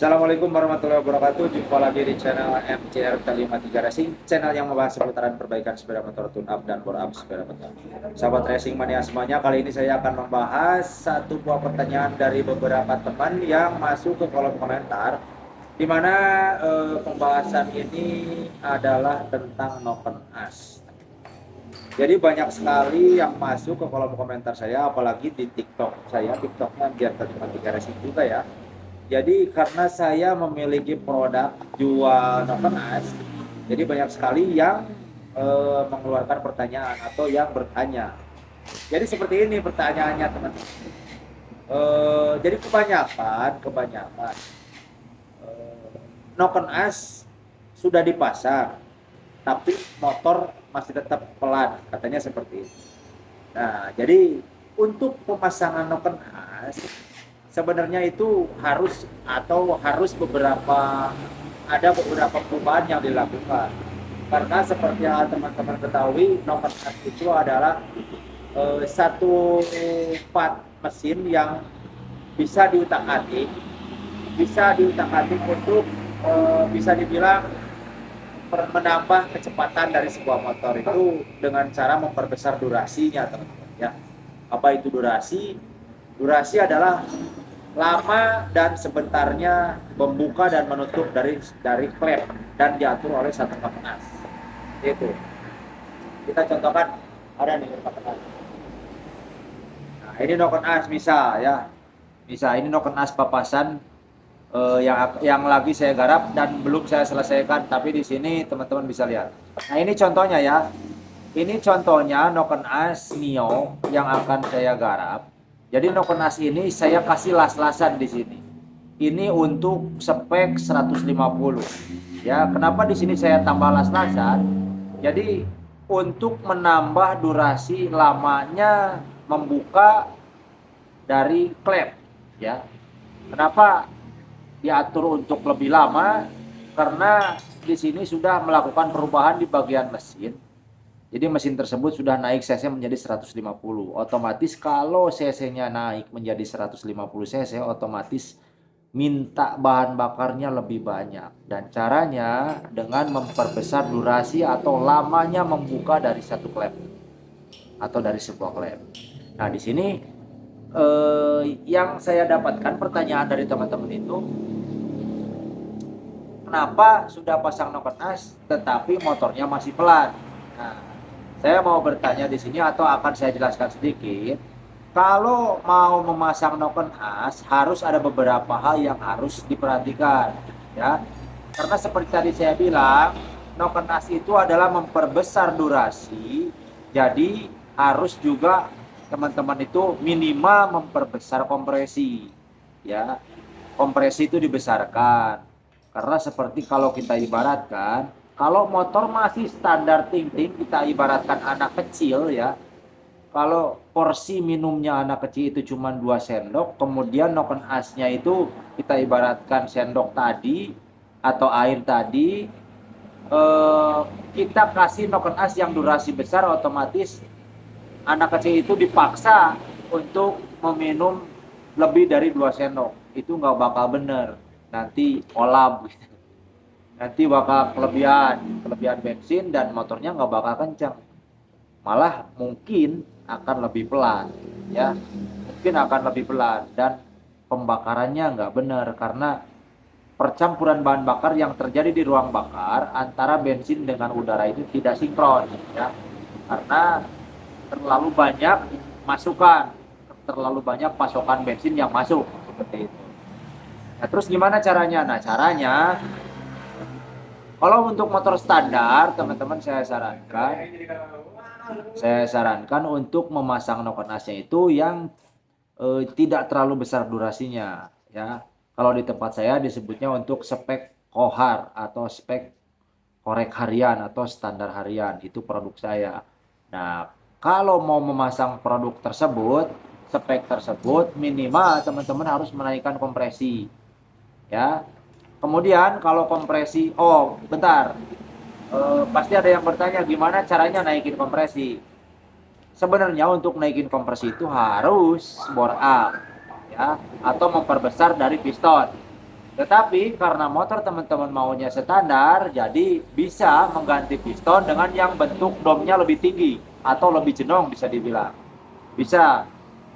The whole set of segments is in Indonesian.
Assalamualaikum warahmatullahi wabarakatuh. Jumpa lagi di channel MCR K53 Racing, channel yang membahas seputaran perbaikan sepeda motor tune up dan bore up sepeda motor. Sahabat racing mania semuanya, kali ini saya akan membahas satu buah pertanyaan dari beberapa teman yang masuk ke kolom komentar, di mana pembahasan ini adalah tentang Noken As. Jadi banyak sekali yang masuk ke kolom komentar saya, apalagi di TikTok saya, TikToknya biar K53 Racing juga ya. Jadi karena saya memiliki produk jual Noken As, jadi banyak sekali yang mengeluarkan pertanyaan atau yang bertanya. Jadi seperti ini pertanyaannya teman-teman. Jadi kebanyakan Noken As sudah dipasang, tapi motor masih tetap pelan, katanya seperti itu. Nah, jadi untuk pemasangan Noken As sebenarnya itu harus ada beberapa perubahan yang dilakukan, karena seperti yang teman-teman ketahui, Noken As itu adalah satu part mesin yang bisa diutak-atik untuk bisa dibilang menambah kecepatan dari sebuah motor itu dengan cara memperbesar durasinya, teman-teman ya. Apa itu durasi? Durasi adalah lama dan sebentarnya membuka dan menutup dari klep dan diatur oleh satu Noken As. Itu. Kita contohkan, ada nih Noken As. Nah, ini Noken As misal ya. Misal ini Noken As papasan yang lagi saya garap dan belum saya selesaikan, tapi di sini teman-teman bisa lihat. Nah, ini contohnya ya. Ini contohnya Noken As Neo yang akan saya garap. Jadi Noken As ini saya kasih las-lasan di sini. Ini untuk spek 150. Ya, kenapa di sini saya tambah las-lasan? Jadi untuk menambah durasi lamanya membuka dari klep, ya. Kenapa diatur untuk lebih lama? Karena di sini sudah melakukan perubahan di bagian mesin. Jadi mesin tersebut sudah naik cc menjadi 150. Otomatis kalau cc-nya naik menjadi 150 cc, otomatis minta bahan bakarnya lebih banyak. Dan caranya dengan memperbesar durasi atau lamanya membuka dari satu klep atau dari sebuah klep. Nah, di sini yang saya dapatkan pertanyaan dari teman-teman itu, kenapa sudah pasang Noken As tetapi motornya masih pelan? Nah, saya mau bertanya di sini atau akan saya jelaskan sedikit. Kalau mau memasang Noken As harus ada beberapa hal yang harus diperhatikan, ya. Karena seperti tadi saya bilang, Noken As itu adalah memperbesar durasi. Jadi harus juga teman-teman itu minimal memperbesar kompresi, ya. Kompresi itu dibesarkan. Karena seperti kalau kita ibaratkan, kalau motor masih standar ting-ting, kita ibaratkan anak kecil ya. Kalau porsi minumnya anak kecil itu cuma 2 sendok, kemudian Noken As-nya itu kita ibaratkan sendok tadi atau air tadi, kita kasih Noken As yang durasi besar, otomatis anak kecil itu dipaksa untuk meminum lebih dari 2 sendok. Itu nggak bakal bener, nanti olab gitu. Nanti bakal kelebihan bensin dan motornya nggak bakal kencang, malah mungkin akan lebih pelan, ya. Mungkin akan lebih pelan dan pembakarannya nggak benar karena percampuran bahan bakar yang terjadi di ruang bakar antara bensin dengan udara itu tidak sinkron, ya. Karena terlalu banyak pasokan bensin yang masuk seperti itu. Nah, terus gimana caranya? Nah, caranya kalau untuk motor standar, teman-teman saya sarankan untuk memasang Noken As-nya itu yang tidak terlalu besar durasinya, ya. Kalau di tempat saya disebutnya untuk spek kohar atau spek korek harian atau standar harian, itu produk saya. Nah, kalau mau memasang produk tersebut, spek tersebut minimal teman-teman harus menaikkan kompresi, ya. Kemudian kalau kompresi, bentar, pasti ada yang bertanya gimana caranya naikin kompresi. Sebenarnya untuk naikin kompresi itu harus bore up, ya, atau memperbesar dari piston. Tetapi karena motor teman-teman maunya standar, jadi bisa mengganti piston dengan yang bentuk domnya lebih tinggi atau lebih jenong bisa dibilang. Bisa.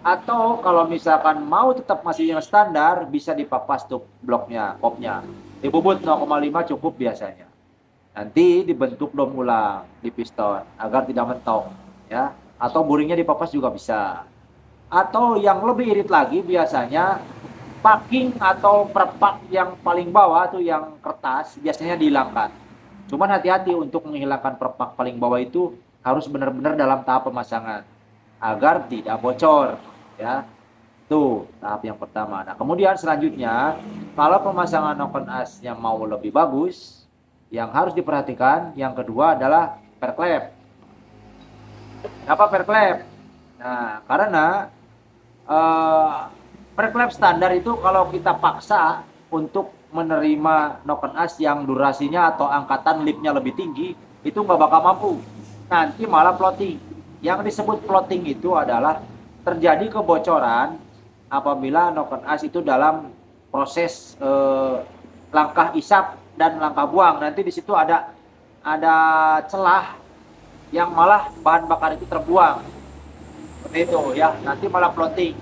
Atau kalau misalkan mau tetap masih yang standar, bisa dipapas tuh bloknya, kopnya. Dibubut 0,5 cukup biasanya. Nanti dibentuk dom ulang di piston agar tidak mentok, ya. Atau buringnya dipapas juga bisa. Atau yang lebih irit lagi biasanya packing atau perpak yang paling bawah tuh yang kertas biasanya dihilangkan. Cuman hati-hati untuk menghilangkan perpak paling bawah itu harus benar-benar dalam tahap pemasangan agar tidak bocor, ya. Tuh tahap yang pertama. Nah, kemudian selanjutnya kalau pemasangan noken asnya mau lebih bagus, yang harus diperhatikan yang kedua adalah perklep. Apa perklep? Nah, karena eh, perklep standar itu kalau kita paksa untuk menerima noken as yang durasinya atau angkatan lipnya lebih tinggi, itu nggak bakal mampu. Nanti malah floating. Yang disebut floating itu adalah terjadi kebocoran apabila noken as itu dalam proses langkah isap dan langkah buang. Nanti di situ ada celah yang malah bahan bakar itu terbuang. Seperti itu ya, nanti malah floating.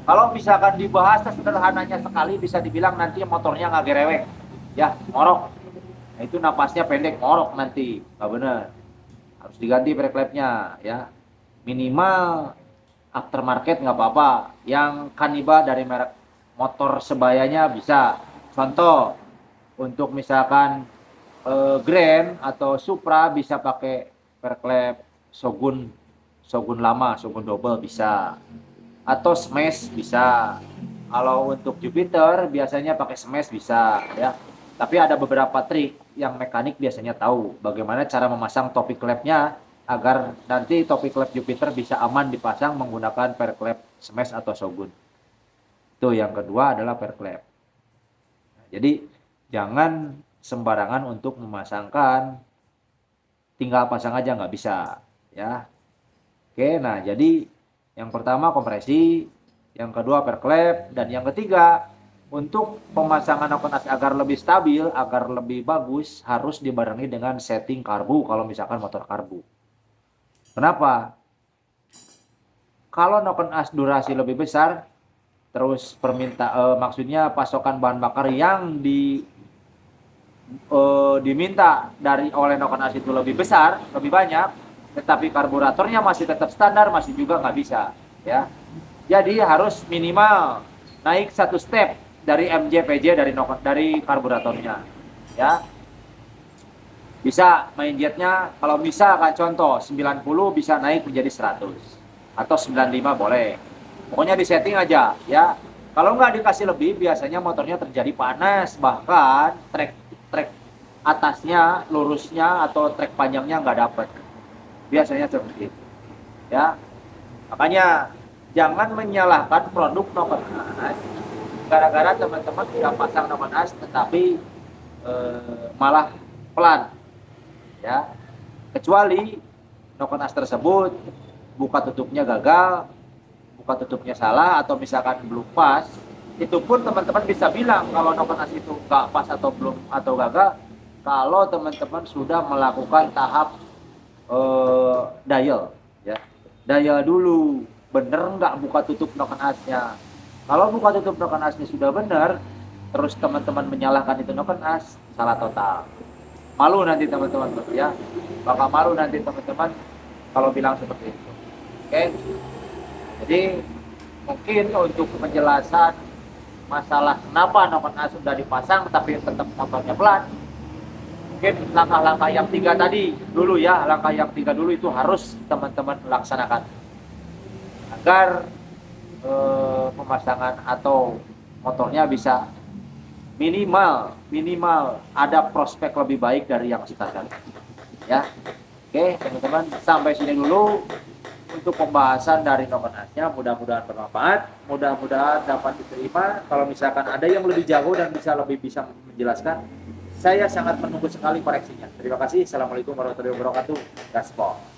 Kalau misalkan dibahas sederhananya sekali bisa dibilang nanti motornya nggak gerewek, ya ngorok. Nah, itu napasnya pendek ngorok nanti, nggak bener. Harus diganti brake ya. Minimal aftermarket nggak apa-apa. Yang Kaniba dari merek motor sebayanya bisa. Contoh untuk misalkan Grand atau Supra bisa pakai perklep Shogun, Shogun lama, Shogun double bisa, atau smash bisa. Kalau untuk Jupiter biasanya pakai smash bisa, ya. Tapi ada beberapa trik yang mekanik biasanya tahu bagaimana cara memasang topi klepnya agar nanti topi klep Jupiter bisa aman dipasang menggunakan perklep smash atau Shogun. Itu yang kedua adalah perklep. Nah, jadi jangan sembarangan untuk memasangkan, tinggal pasang aja nggak bisa, ya. Oke, nah jadi yang pertama kompresi, yang kedua perklep, dan yang ketiga untuk pemasangan noken as agar lebih stabil, agar lebih bagus harus dibarengi dengan setting karbu kalau misalkan motor karbu. Kenapa? Kalau noken as durasi lebih besar, terus maksudnya pasokan bahan bakar yang diminta oleh noken as itu lebih besar, lebih banyak, tetapi karburatornya masih tetap standar, masih juga nggak bisa, ya. Jadi harus minimal naik satu step dari MJPJ dari karburatornya, ya. Bisa main jetnya kalau bisa kan contoh 90 bisa naik menjadi 100 atau 95 boleh. Pokoknya disetting aja, ya. Kalau nggak dikasih lebih biasanya motornya terjadi panas, bahkan trek atasnya lurusnya atau trek panjangnya nggak dapet, biasanya seperti itu, ya. Makanya jangan menyalahkan produk noken as gara-gara teman-teman sudah pasang noken as tetapi malah pelan, ya. Kecuali noken as tersebut buka tutupnya gagal, buka tutupnya salah, atau misalkan belum pas, itu pun teman-teman bisa bilang kalau noken as itu nggak pas atau belum atau gagal kalau teman-teman sudah melakukan tahap dial, ya. Dial dulu bener nggak buka tutup noken asnya. Kalau buka tutup noken asnya sudah benar, terus teman-teman menyalahkan itu noken as, salah total. Malu nanti teman-teman, ya. Bakal malu nanti teman-teman kalau bilang seperti itu. Oke. Jadi mungkin untuk penjelasan masalah kenapa noken as sudah dipasang tapi tetap motornya pelan, mungkin langkah-langkah yang 3 tadi dulu, ya. Langkah yang 3 dulu itu harus teman-teman laksanakan agar pemasangan atau motornya bisa minimal ada prospek lebih baik dari yang standar, ya. Oke teman-teman, sampai sini dulu untuk pembahasan dari noken asnya. Mudah-mudahan bermanfaat, mudah-mudahan dapat diterima. Kalau misalkan ada yang lebih jago dan bisa menjelaskan, saya sangat menunggu sekali koreksinya. Terima kasih. Assalamualaikum warahmatullahi wabarakatuh. Gaspol.